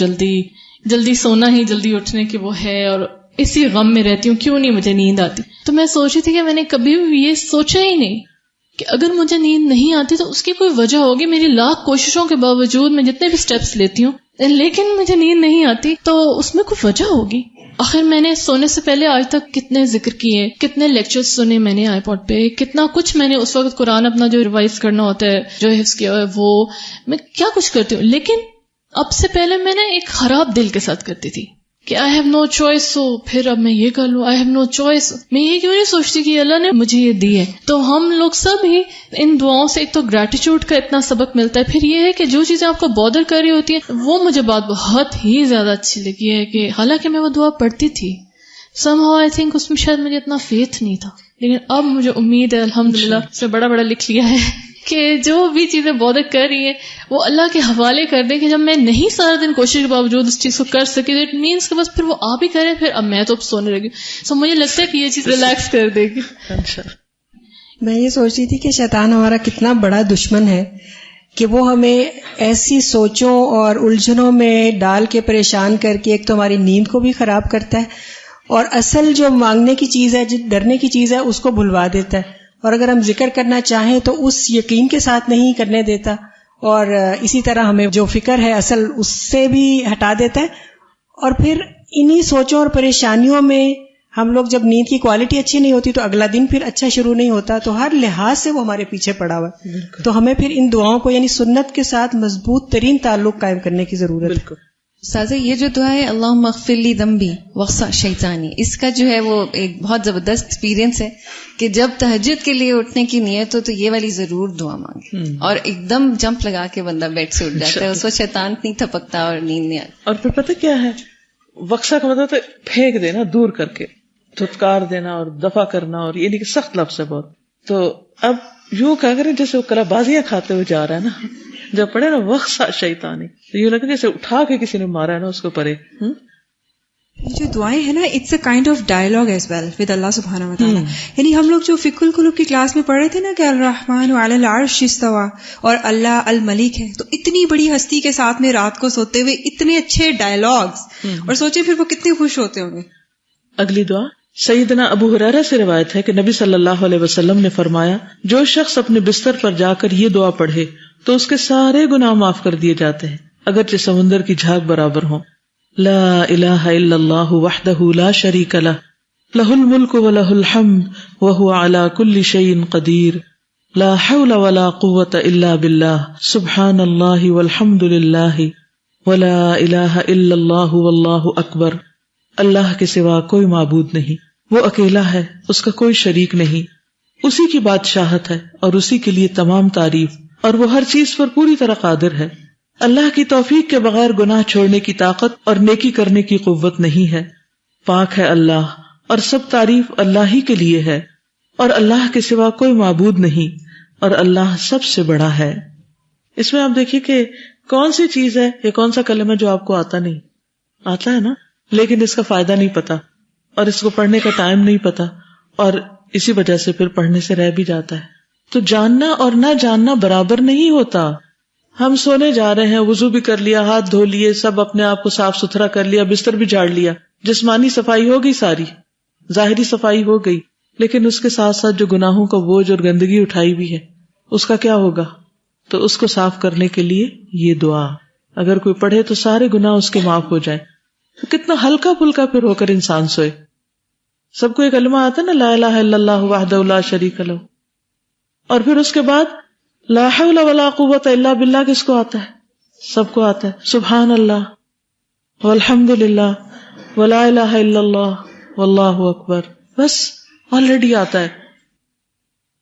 جلدی سونا ہی جلدی اٹھنے کی وہ ہے, اور اسی غم میں رہتی ہوں کیوں نہیں مجھے نیند آتی. تو میں سوچ رہی تھی کہ میں نے کبھی بھی یہ سوچا ہی نہیں کہ اگر مجھے نیند نہیں آتی تو اس کی کوئی وجہ ہوگی. میری لاکھ کوششوں کے باوجود میں جتنے بھی سٹیپس لیتی ہوں لیکن مجھے نیند نہیں آتی, تو اس میں کوئی وجہ ہوگی. آخر میں نے سونے سے پہلے آج تک کتنے ذکر کیے, کتنے لیکچرز سنے میں نے آئی پوڈ پہ, کتنا کچھ میں نے اس وقت قرآن اپنا جو ریوائز کرنا ہوتا ہے, جو حفظ کیا ہے وہ میں کیا کچھ کرتی ہوں. لیکن اب سے پہلے میں نے ایک خراب دل کے ساتھ کرتی تھی کہ آئی ہیو نو چوائس, ہو پھر اب میں یہ کر لوں, آئی ہیو نو چوائس. میں یہ کیوں نہیں سوچتی کہ اللہ نے مجھے یہ دی ہے. تو ہم لوگ سب ہی ان دعاؤں سے ایک تو گریٹیچیوڈ کا اتنا سبق ملتا ہے, پھر یہ ہے کہ جو چیزیں آپ کو بادر کر رہی ہوتی ہیں وہ مجھے بات بہت ہی زیادہ اچھی لگی ہے کہ حالانکہ میں وہ دعا پڑھتی تھی, سم ہاؤ آئی تھنک اس میں شاید مجھے اتنا فیتھ نہیں تھا, لیکن اب مجھے امید ہے الحمدللہ سے بڑا لکھ لیا ہے کہ جو بھی چیزیں بادر کر رہی ہیں وہ اللہ کے حوالے کر دیں کہ جب میں نہیں سارا دن کوشش کے باوجود اس چیز کو کر سکی تو اٹ مینس کہ بس پھر وہ آپ ہی کریں, پھر اب میں تو اب سونے لگی. سو مجھے لگتا ہے کہ یہ چیز ریلیکس کر دے گی. میں یہ سوچ رہی تھی کہ شیطان ہمارا کتنا بڑا دشمن ہے کہ وہ ہمیں ایسی سوچوں اور الجھنوں میں ڈال کے پریشان کر کے ایک تو ہماری نیند کو بھی خراب کرتا ہے, اور اصل جو مانگنے کی چیز ہے, جو ڈرنے کی چیز ہے, اس کو بھلوا دیتا ہے. اور اگر ہم ذکر کرنا چاہیں تو اس یقین کے ساتھ نہیں کرنے دیتا, اور اسی طرح ہمیں جو فکر ہے اصل اس سے بھی ہٹا دیتا ہے. اور پھر انہی سوچوں اور پریشانیوں میں ہم لوگ جب نیند کی کوالٹی اچھی نہیں ہوتی تو اگلا دن پھر اچھا شروع نہیں ہوتا, تو ہر لحاظ سے وہ ہمارے پیچھے پڑا ہوا ہے. تو ہمیں پھر ان دعاؤں کو یعنی سنت کے ساتھ مضبوط ترین تعلق قائم کرنے کی ضرورت ہے. سازا یہ جو دعا ہے اللہم اغفر لی ذنبی واغفر شیطانی, اس کا جو ہے وہ ایک بہت زبردست ایکسپیرینس ہے کہ جب تہجد کے لیے اٹھنے کی نیت ہو تو یہ والی ضرور دعا مانگے, اور ایک دم جمپ لگا کے بندہ بیڈ سے اٹھ جاتا ہے, اس وقت شیطان نہیں تھپکتا اور نیند نہیں آتی. اور پھر پتہ کیا ہے, وقصہ کا مطلب پھینک دینا, دور کر کے دھتکار دینا اور دفع کرنا, اور یہ نہیں کہ سخت لفظ ہے بہت. تو اب یوں کیا کریں جیسے وہ کلا بازیاں کھاتے ہوئے جا رہا ہے نا, جب پڑھے نا وقصہ شیطانی تو یہ لگتا ہے جیسے اٹھا کے کسی نے مارا ہے نا اس کو پرے. جو دعائیں ہیں نا it's a kind of dialogue as well with Allah سبحانہ و تعالیٰ. یعنی ہم لوگ جو فقہ القلوب کی کلاس میں پڑھ رہے تھے نا کہ الرحمن علی العرش استویٰ اور اللہ الملک ہے, تو اتنی بڑی ہستی کے ساتھ میں رات کو سوتے ہوئے اتنے اچھے ڈائلاگز, اور سوچے پھر وہ کتنے خوش ہوتے ہوں گے. اگلی دعا سیدنا ابو ہریرہ سے روایت ہے کہ نبی صلی اللہ علیہ وسلم نے فرمایا, جو شخص اپنے بستر پر جا کر یہ دعا پڑھے تو اس کے سارے گناہ معاف کر دیے جاتے ہیں اگرچہ سمندر کی جھاگ برابر ہوں. لا الہ الا اللہ وحدہ لا شریک لہ لہ الملک ولہ الحمد وہو علی کل شیء قدیر لا حول ولا قوة الا باللہ سبحان اللہ والحمد للہ ولا الہ الا اللہ واللہ اکبر. اللہ کے سوا کوئی معبود نہیں, وہ اکیلا ہے, اس کا کوئی شریک نہیں, اسی کی بادشاہت ہے اور اسی کے لیے تمام تعریف, اور وہ ہر چیز پر پوری طرح قادر ہے. اللہ کی توفیق کے بغیر گناہ چھوڑنے کی طاقت اور نیکی کرنے کی قوت نہیں ہے. پاک ہے اللہ, اور سب تعریف اللہ ہی کے لیے ہے, اور اللہ کے سوا کوئی معبود نہیں, اور اللہ سب سے بڑا ہے. اس میں آپ دیکھیے کہ کون سی چیز ہے یا کون سا کلمہ جو آپ کو آتا نہیں, آتا ہے نا, لیکن اس کا فائدہ نہیں پتا, اور اس کو پڑھنے کا ٹائم نہیں پتا, اور اسی وجہ سے پھر پڑھنے سے رہ بھی جاتا ہے. تو جاننا اور نہ جاننا برابر نہیں ہوتا. ہم سونے جا رہے ہیں, وضو بھی کر لیا, ہاتھ دھو لیے, سب اپنے آپ کو صاف ستھرا کر لیا, بستر بھی جھاڑ لیا, جسمانی صفائی ہو گئی, ساری ظاہری صفائی ہو گئی, لیکن اس کے ساتھ ساتھ جو گناہوں کا بوجھ اور گندگی اٹھائی بھی ہے اس کا کیا ہوگا؟ تو اس کو صاف کرنے کے لیے یہ دعا اگر کوئی پڑھے تو سارے گناہ اس کے معاف ہو جائیں. تو کتنا ہلکا پھلکا پھر ہو کر انسان سوئے. سب کو ایک کلمہ آتا ہے نا, لا الہ الا اللہ وحدہ لا شریک لہ, اور پھر اس کے بعد لا حول ولا قوة الا باللہ کس کو آتا ہے؟ سب کو آتا ہے. سبحان اللہ والحمد للہ ولا الہ الا اللہ واللہ اکبر, بس آلریڈی آتا ہے,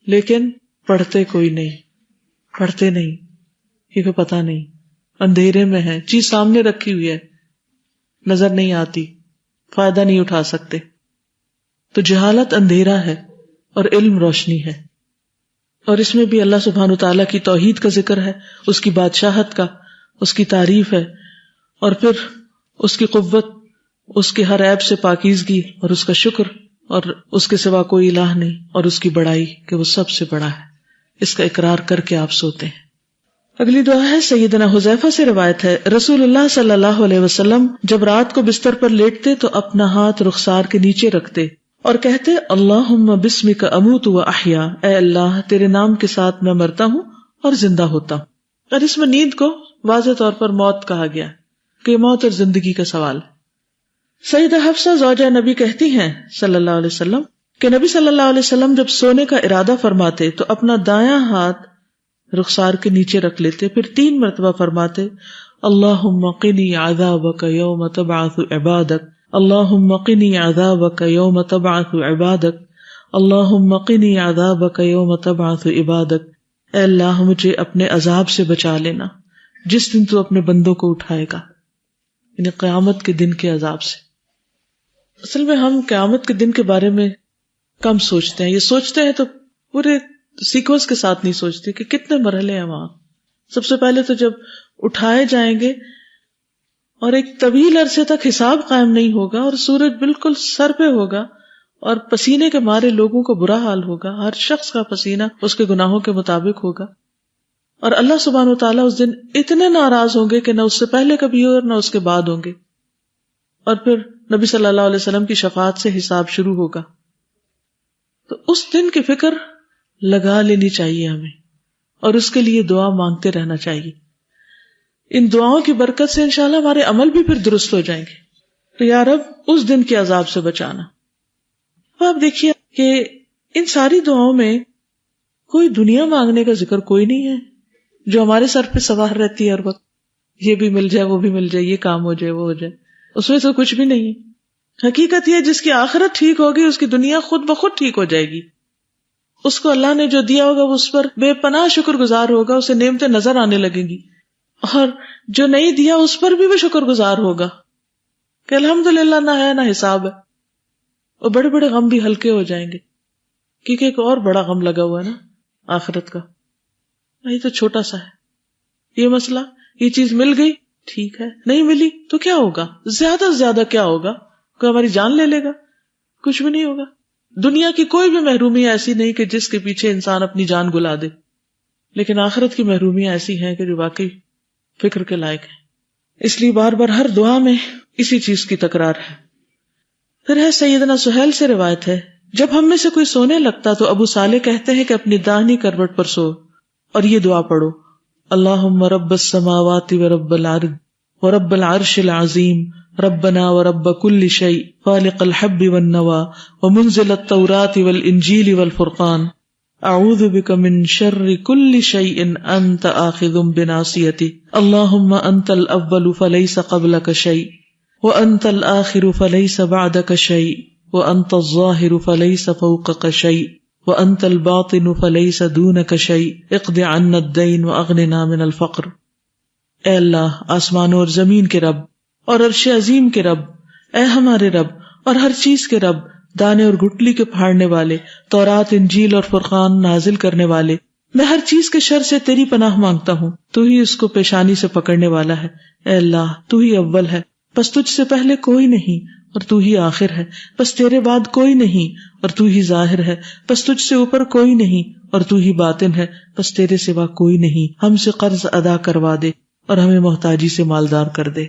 لیکن پڑھتے کوئی نہیں, پڑھتے نہیں کیونکہ پتہ نہیں, اندھیرے میں ہے, چیز سامنے رکھی ہوئی ہے, نظر نہیں آتی, فائدہ نہیں اٹھا سکتے. تو جہالت اندھیرا ہے اور علم روشنی ہے. اور اس میں بھی اللہ سبحانہ تعالیٰ کی توحید کا ذکر ہے, اس کی بادشاہت کا, اس کی تعریف ہے, اور پھر اس کی قوت, اس کے ہر عیب سے پاکیزگی اور اس کا شکر اور اس کے سوا کوئی الہ نہیں اور اس کی بڑائی کہ وہ سب سے بڑا ہے، اس کا اقرار کر کے آپ سوتے ہیں۔ اگلی دعا ہے سیدنا حذیفہ سے روایت ہے، رسول اللہ صلی اللہ علیہ وسلم جب رات کو بستر پر لیٹتے تو اپنا ہاتھ رخسار کے نیچے رکھتے اور کہتے اللہم بسمک اموت و احیا، اے اللہ تیرے نام کے ساتھ میں مرتا ہوں اور زندہ ہوتا ہوں۔ اور اس میں نیند کو واضح طور پر موت کہا گیا کہ موت اور زندگی کا سوال ہے۔ سیدہ حفصہ زوجہ نبی کہتی ہیں صلی اللہ علیہ وسلم کہ نبی صلی اللہ علیہ وسلم جب سونے کا ارادہ فرماتے تو اپنا دایاں ہاتھ رخسار کے نیچے رکھ لیتے، پھر 3 مرتبہ فرماتے اللہم قنی عذابک یوم تبعث عبادک، اللہم قنی عذابک یوم تبعث عبادک، اللہم قنی عذابک یوم تبعث عبادک، اے اللہ مجھے اپنے عذاب سے بچا لینا جس دن تو اپنے بندوں کو اٹھائے گا، یعنی قیامت کے دن کے عذاب سے۔ اصل میں ہم قیامت کے دن کے بارے میں کم سوچتے ہیں، یہ سوچتے ہیں تو پورے سیکوینس کے ساتھ نہیں سوچتے کہ کتنے مرحلے ہیں وہاں۔ سب سے پہلے تو جب اٹھائے جائیں گے اور ایک طویل عرصے تک حساب قائم نہیں ہوگا اور سورج بالکل سر پہ ہوگا اور پسینے کے مارے لوگوں کو برا حال ہوگا، ہر شخص کا پسینہ اس کے گناہوں کے مطابق ہوگا، اور اللہ سبحانہ و تعالیٰ اس دن اتنے ناراض ہوں گے کہ نہ اس سے پہلے کبھی ہو اور نہ اس کے بعد ہوں گے، اور پھر نبی صلی اللہ علیہ وسلم کی شفاعت سے حساب شروع ہوگا۔ تو اس دن کی فکر لگا لینی چاہیے ہمیں اور اس کے لیے دعا مانگتے رہنا چاہیے۔ ان دعاؤں کی برکت سے انشاءاللہ ہمارے عمل بھی پھر درست ہو جائیں گے۔ تو یا رب اس دن کے عذاب سے بچانا۔ آپ دیکھیے کہ ان ساری دعاؤں میں کوئی دنیا مانگنے کا ذکر کوئی نہیں ہے جو ہمارے سر پہ سوار رہتی ہے ہر وقت، یہ بھی مل جائے وہ بھی مل جائے، یہ کام ہو جائے وہ ہو جائے، اس میں تو کچھ بھی نہیں ہے۔ حقیقت یہ جس کی آخرت ٹھیک ہوگی اس کی دنیا خود بخود ٹھیک ہو جائے گی۔ اس کو اللہ نے جو دیا ہوگا وہ اس پر بے پناہ شکر گزار ہوگا، اسے نعمتیں نظر آنے لگیں گی، اور جو نہیں دیا اس پر بھی وہ شکر گزار ہوگا کہ الحمدللہ نہ ہے نہ حساب ہے، اور بڑے بڑے غم بھی ہلکے ہو جائیں گے، کیونکہ ایک اور بڑا غم لگا ہوا ہے نا آخرت کا۔ یہ تو چھوٹا سا ہے، یہ مسئلہ، یہ چیز مل گئی ٹھیک ہے، نہیں ملی تو کیا ہوگا، زیادہ سے زیادہ کیا ہوگا، کوئی ہماری جان لے لے گا، کچھ بھی نہیں ہوگا۔ دنیا کی کوئی بھی محرومی ایسی نہیں کہ جس کے پیچھے انسان اپنی جان گلا دے، لیکن آخرت کی محرومیاں ایسی ہیں کہ جو واقعی فکر کے لائق ہیں۔ اس لیے بار بار ہر دعا میں اسی چیز کی تکرار ہے۔ پھر ہے سیدنا سہیل سے روایت ہے، جب ہم میں سے کوئی سونے لگتا تو ابو صالح کہتے ہیں کہ اپنی داہنی کروٹ پر سو اور یہ دعا پڑھو، اللہم رب السماوات ورب الارض ورب العرش العظیم ربنا ورب كل شيء خالق الحب والنوى ومنزل التوراة والانجيل والفرقان اعوذ بك من شر كل شيء انت آخذ بناصيتي اللهم انت الاول فليس قبلك شيء وانت الاخر فليس بعدك شيء وانت الظاهر فليس فوقك شيء وانت الباطن فليس دونك شيء اقض عنا الدين واغننا من الفقر۔ اے اللہ آسمانوں اور زمین کے رب اور عرش عظیم کے رب، اے ہمارے رب اور ہر چیز کے رب، دانے اور گٹلی کے پھاڑنے والے، تورات انجیل اور فرقان نازل کرنے والے، میں ہر چیز کے شر سے تیری پناہ مانگتا ہوں، تو ہی اس کو پیشانی سے پکڑنے والا ہے۔ اے اللہ تو ہی اول ہے، پس تجھ سے پہلے کوئی نہیں اور تو ہی آخر ہے، پس تیرے بعد کوئی نہیں اور تو ہی ظاہر ہے، پس تجھ سے اوپر کوئی نہیں اور تو ہی باطن ہے، پس تیرے سوا کوئی نہیں۔ ہم سے قرض ادا کروا دے اور ہمیں محتاجی سے مالدار کر دے۔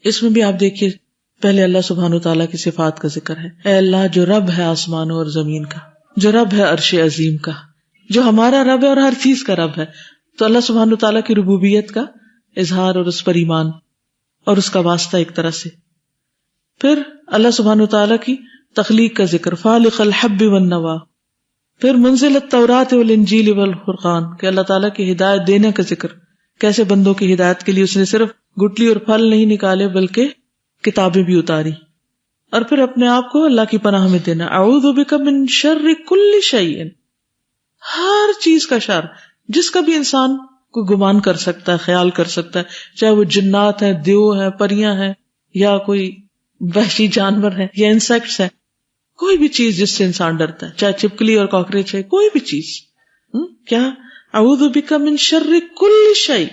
اس میں بھی آپ دیکھیے پہلے اللہ سبحانہ وتعالیٰ کی صفات کا ذکر ہے، اے اللہ جو رب ہے آسمانوں اور زمین کا، جو رب ہے عرش عظیم کا، جو ہمارا رب ہے اور ہر چیز کا رب ہے۔ تو اللہ سبحانہ وتعالیٰ کی ربوبیت کا اظہار اور اس پر ایمان اور اس کا واسطہ ایک طرح سے۔ پھر اللہ سبحانہ وتعالیٰ کی تخلیق کا ذکر، فالق الحب والنوى، پھر منزل التوراۃ والانجیل والفرقان، کہ اللہ تعالیٰ کی ہدایت دینے کا ذکر، کیسے بندوں کی ہدایت کے لیے اس نے صرف گٹلی اور پھل نہیں نکالے بلکہ کتابیں بھی اتاری، اور پھر اپنے آپ کو اللہ کی پناہ میں دینا، اعوذ بک من شر کل شیء، ہر چیز کا شر جس کا بھی انسان کو گمان کر سکتا ہے، خیال کر سکتا ہے، چاہے وہ جنات ہیں، دیو ہیں، پریاں ہیں، یا کوئی وحشی جانور ہے یا انسیکٹس ہے، کوئی بھی چیز جس سے انسان ڈرتا ہے، چاہے چھپکلی اور کاکروچ ہے، کوئی بھی چیز، کیا اعوذ بک من شر کل شیء،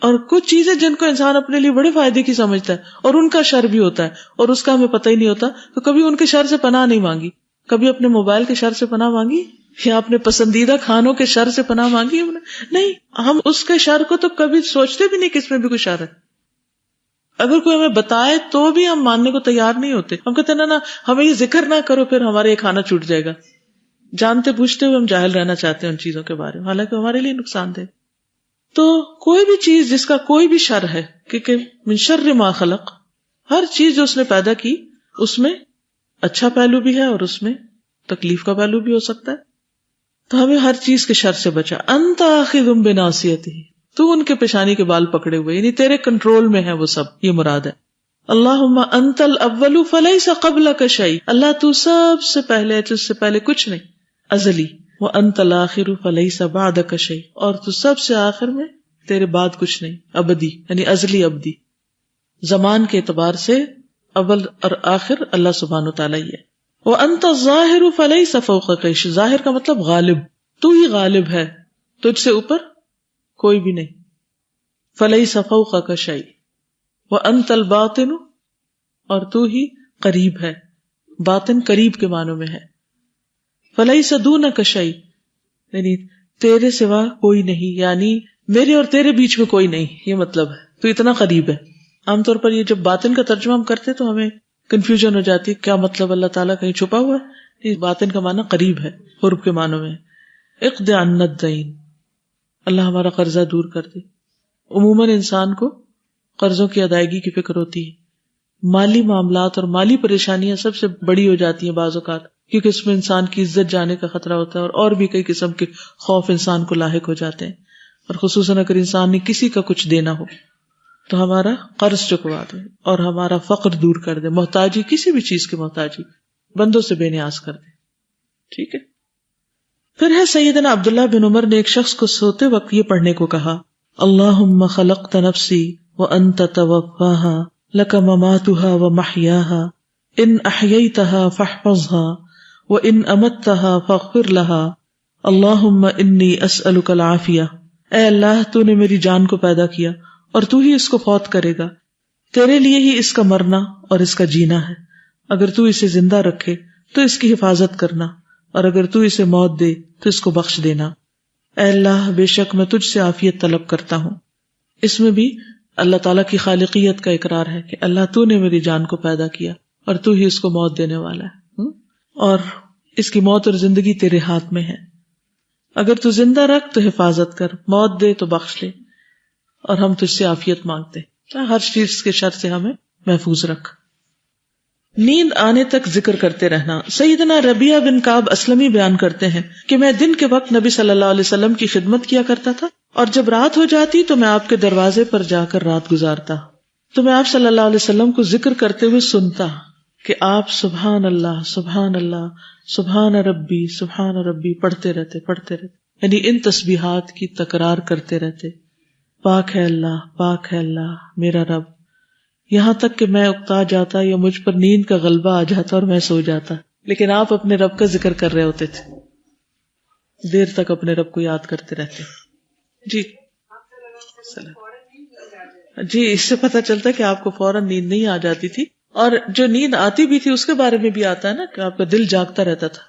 اور کچھ چیزیں جن کو انسان اپنے لیے بڑے فائدے کی سمجھتا ہے اور ان کا شر بھی ہوتا ہے اور اس کا ہمیں پتہ ہی نہیں ہوتا، تو کبھی ان کے شر سے پناہ نہیں مانگی، کبھی اپنے موبائل کے شر سے پناہ مانگی یا اپنے پسندیدہ کھانوں کے شر سے پناہ مانگی ہم نے؟ نہیں، ہم اس کے شر کو تو کبھی سوچتے بھی نہیں کہ اس میں بھی کوئی شر ہے. اگر کوئی ہمیں بتائے تو بھی ہم ماننے کو تیار نہیں ہوتے. ہم کہتے ہیں نا ہمیں یہ ذکر نہ کرو، پھر ہمارے یہ کھانا چھوٹ جائے گا. جانتے بوجھتے ہوئے ہم جاہل رہنا چاہتے ہیں ان چیزوں کے بارے میں، حالانکہ ہمارے لیے نقصان دہ. تو کوئی بھی چیز جس کا کوئی بھی شر ہے، کیونکہ من شر ما خلق، ہر چیز جو اس نے پیدا کی اس میں اچھا پہلو بھی ہے اور اس میں تکلیف کا پہلو بھی ہو سکتا ہے. تو ہمیں ہر چیز کے شر سے بچا. انت آخذ بناصیتہ، تو ان کے پیشانی کے بال پکڑے ہوئے، یعنی تیرے کنٹرول میں ہے وہ سب، یہ مراد ہے. اللہم انت الاول فلیس قبلک شیء، اللہ تو سب سے پہلے ہے، تجھ سے پہلے کچھ نہیں، ازلی. وانت الاخر فلیس بعدک شیء، اور تو سب سے آخر میں، تیرے بعد کچھ نہیں، ابدی یعنی ازلی ابدی. زمان کے اعتبار سے اول اور آخر اللہ سبحانہ وتعالی ہے. وانت الظاہر فلیس فوقک شیء، ظاہر کا مطلب غالب، تو ہی غالب ہے، تجھ سے اوپر کوئی بھی نہیں. فلیس فوقک شیء. وانت الباطن، اور تو ہی قریب ہے، باطن قریب کے معنوں میں ہے. فلیس دونک شیء، یعنی تیرے سوا کوئی نہیں، یعنی میرے اور تیرے بیچ میں کوئی نہیں، یہ مطلب ہے، تو اتنا قریب ہے. عام طور پر یہ جب باطن کا ترجمہ ہم کرتے تو ہمیں کنفیوژن ہو جاتی ہے، کیا مطلب اللہ تعالیٰ کہیں چھپا ہوا ہے؟ باطن کا معنی قریب ہے، قرب کے معنوں میں. اقض عنا الدین، اللہ ہمارا قرضہ دور کر دے. عموماً انسان کو قرضوں کی ادائیگی کی فکر ہوتی ہے. مالی معاملات اور مالی پریشانیاں سب سے بڑی ہو جاتی ہیں بعض اوقات، کیونکہ اس میں انسان کی عزت جانے کا خطرہ ہوتا ہے اور بھی کئی قسم کے خوف انسان کو لاحق ہو جاتے ہیں. اور خصوصاً اگر انسان نے کسی کا کچھ دینا ہو تو ہمارا قرض چکوا دے اور ہمارا فقر دور کر دے، محتاجی، کسی بھی چیز کی محتاجی بندوں سے بے نیاز کر دے. ٹھیک ہے. پھر ہے سیدنا عبداللہ بن عمر نے ایک شخص کو سوتے وقت یہ پڑھنے کو کہا، اللہم خلقت نفسی وانت توفاها لک مماتها ومحیاها ان احییتها فاحفظها وان امتها فاغفر لها اللہم انی اسألک العافیہ. اے اللہ، تو نے میری جان کو پیدا کیا اور تو ہی اس کو فوت کرے گا، تیرے لیے ہی اس کا مرنا اور اس کا جینا ہے. اگر تو اسے زندہ رکھے تو اس کی حفاظت کرنا، اور اگر تو اسے موت دے تو اس کو بخش دینا. اے اللہ، بے شک میں تجھ سے عافیت طلب کرتا ہوں. اس میں بھی اللہ تعالیٰ کی خالقیت کا اقرار ہے کہ اللہ تو نے میری جان کو پیدا کیا اور تو ہی اس کو موت دینے والا ہے، اور اس کی موت اور زندگی تیرے ہاتھ میں ہے. اگر تو زندہ رکھ تو حفاظت کر، موت دے تو بخش لے، اور ہم تجھ سے عافیت مانگتے، ہر چیز کے شر سے ہمیں محفوظ رکھ. نیند آنے تک ذکر کرتے رہنا. سیدنا ربیعہ بن کعب اسلمی بیان کرتے ہیں کہ میں دن کے وقت نبی صلی اللہ علیہ وسلم کی خدمت کیا کرتا تھا، اور جب رات ہو جاتی تو میں آپ کے دروازے پر جا کر رات گزارتا، تو میں آپ صلی اللہ علیہ وسلم کو ذکر کرتے ہوئے سنتا کہ آپ سبحان اللہ سبحان اللہ سبحان ربی پڑھتے رہتے، یعنی ان تسبیحات کی تکرار کرتے رہتے. پاک ہے اللہ میرا رب، یہاں تک کہ میں اکتا جاتا یا مجھ پر نیند کا غلبہ آ جاتا اور میں سو جاتا، لیکن آپ اپنے رب کا ذکر کر رہے ہوتے تھے، دیر تک اپنے رب کو یاد کرتے رہتے. جی اس سے پتہ چلتا ہے کہ آپ کو فوراً نیند نہیں آ جاتی تھی، اور جو نیند آتی بھی تھی اس کے بارے میں بھی آتا ہے نا کہ آپ کا دل جاگتا رہتا تھا.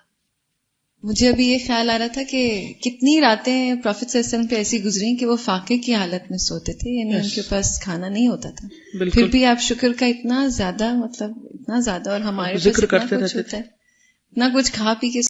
مجھے ابھی یہ خیال آ رہا تھا کہ کتنی راتیں پروفیٹ صلی اللہ علیہ وسلم پہ ایسی گزری کہ وہ فاقے کی حالت میں سوتے تھے، یعنی ان کے پاس کھانا نہیں ہوتا تھا، پھر بھی آپ شکر کا اتنا زیادہ اور ہمارے ذکر کرتے رہتے ہوتا ہے، اتنا کچھ کھا پی کے